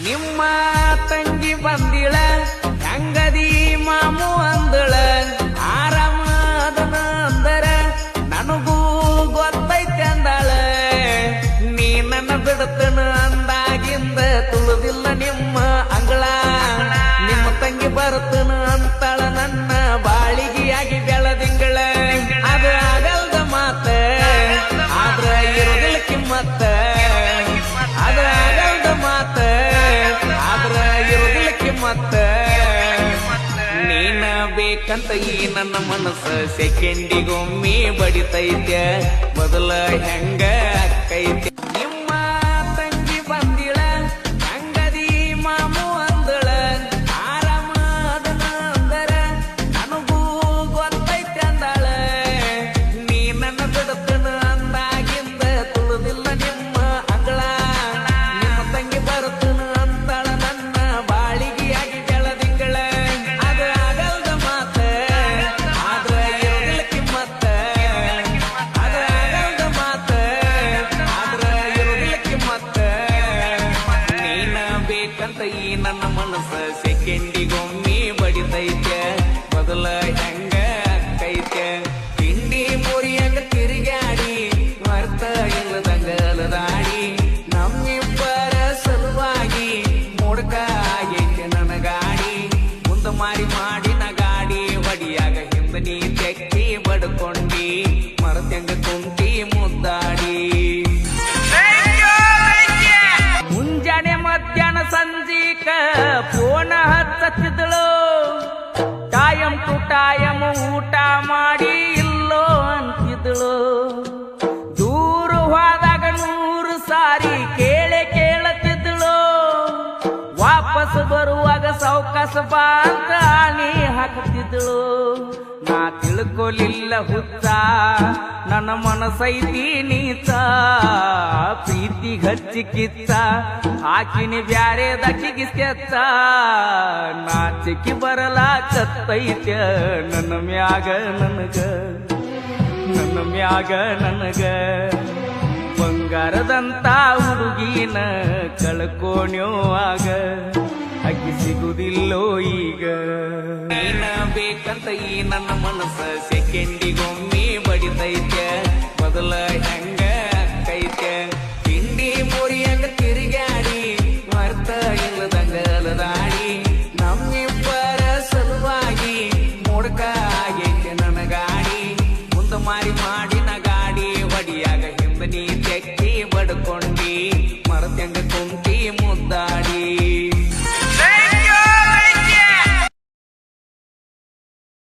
ನಿಮ್ಮ ತಂಗಿ ಬಂದಿಳ ಹೆಂಗದಿ ಮಾಮು ಅಂದಳ ಆರಾಮದನ ಅಂದರ ನನಗೂ ಗೊತ್ತೈತೆ ಅಂದಾಳ ನೀ ನನ್ನ ಬಿಡತನ ಅಂದಾಗಿಂದ ತುಳಿದಿಲ್ಲ ನಿಮ್ಮ ಅಂಗಳ ನಿಮ್ಮ ತಂಗಿ ಬರ್ತನ ಅಂತಾಳ ನನ್ನ ಬಾಳಿಗೆಯಾಗಿ ಬೆಳದಿಂಗಳ ಅದು ಆಗಲ್ದ ಮಾತ ಆದ್ರ ಇರೋದಿಲ್ಲ ಕಿಮ್ಮತ್ತ ಅದು ಆಗಲ್ದ ಮಾತ ಆದ್ರ ಇರೋದಿಲ್ಲ ಕಿಮ್ಮತ್ತ ನೀನ ಬೇಕಂತ ಈ ನನ್ನ ಮನಸ್ಸು ಸೆಕೆಂಡಿಗೊಮ್ಮೆ ಬಡಿತೈತ್ಯ ಮೊದಲ ಹೆಂಗ ಅಕ್ಕೈತ್ಯ ನಿಮ್ಮ ತಂಗಿ ಬಂದಿಳ ಹೆಂಗದಿ ಮಾಮು ಅಂದಳ ಆರಾಮದನ ಅಂದರ ನನಗೂ ಗೊತ್ತೈತೆ ಅಂದಾಳ ನೀ ನನ್ನ ಬಿಡತನ ಅಂದಾಗಿಂದ ತುಳಿದಿಲ್ಲ ನಿಮ್ಮ ಅಂಗಳ ನಿಮ್ಮ ತಂಗಿ ಬರ್ತನ ಅಂತಾಳ ನನ್ನ ಬಾಳಿಗೆಯಾಗಿ ಬೆಳದಿಂಗಳ ಅದು ಆಗಲ್ದ ಮಾತ ಆದ್ರ ಇರೋದಿಲ್ಲ ಕಿಮ್ಮತ್ತ ಅದು ಆಗಲ್ದ ಮಾತ ಆದ್ರ ಇರೋದಿಲ್ಲ ಕಿಮ್ಮತ್ತ ನೀನ ಬೇಕಂತ ಈ ನನ್ನ ಮನಸ್ಸು ಸೆಕೆಂಡಿಗೊಮ್ಮೆ ಬಡಿತೈತೆ ಮೊದಲ ಹೆಂಗ ಅಕ್ಕೈತೆ ತಿಂಡಿ ಮುರಿಯಂಗ ತಿರುಗಾಡಿ ಅರ್ಥ ಇಲ್ಲದಂಗ ಅಲದಾಡಿ ನಮ್ಮಿಬ್ಬರ ಸಲುವಾಗಿ ಮುಡ್ಕ ಆಗೈತೆ ನನ್ನ ಗಾಡಿ ಮುಂದ ಮಾಡಿನ ಗಾಡಿ ಹೊಡಿಯಾಗ ಹಿಂದ ನೀ ತೆಕ್ಕಿ ಬಡ್ಕೊಂಡಿ ಮರತ್ಯಂಗ ಕುಂತಿ ಮುದ್ದಾಡಿ ಮುಂಜಾನೆ ಮಧ್ಯಾಹ್ನ ಸಂಜೀಕ ಫೋನ ಹಚ್ಚತ್ತಿದ್ದಳು ಟೈಮ್ ಟು ಟೈಮ್ ಊಟ ಮಾಡಿ ಇಲ್ಲೋ ಅಂತಿದ್ದಳು ದೂರ ಹೋದಾಗ 100 ಸಾರಿ ಕೇಳತ್ತಿದ್ದಳು ವಾಪಸ್ ಬರುವಾಗ ಸಾವಕಾಶ ಬಾ ಅಂತ ಆಣಿ ಹಾಕುತ್ತಿದ್ದಳು ನಾ ತಿಳ್ಕೊಲಿಲ್ಲ ಹುಚ್ಚ ನನ್ನ ಮನಸೈತಿ ನೀಚ ಪ್ರೀತಿ ಹಚ್ಚಿ ಕಿಚ್ಚ ಹಾಕಿನಿ ಬ್ಯಾರೆದಕ್ಕಿಗೆ ಸ್ಕೆಚ್ಚ ನಾಚಿಕೆ ಬರಲಾಕತ್ತೈತ್ಯ ನನ್ನ ಮ್ಯಾಗ ನನಗ ಬಂಗಾರದಂತ ಹುಡುಗಿನ ಕಳ್ಕೋಣ್ಯೋ ಆಗ ಅಕ್ಕಿ ಸಿಗುದಿಲ್ಲೋ ಈಗ ನೀನ ಬೇಕಂತ ಈ ನನ್ನ ಮನಸ್ಸು ಸೆಕೆಂಡಿಗೊಮ್ಮೆ ಬಡಿತೈತ್ಯ ಮೊದಲ ಹೆಂಗ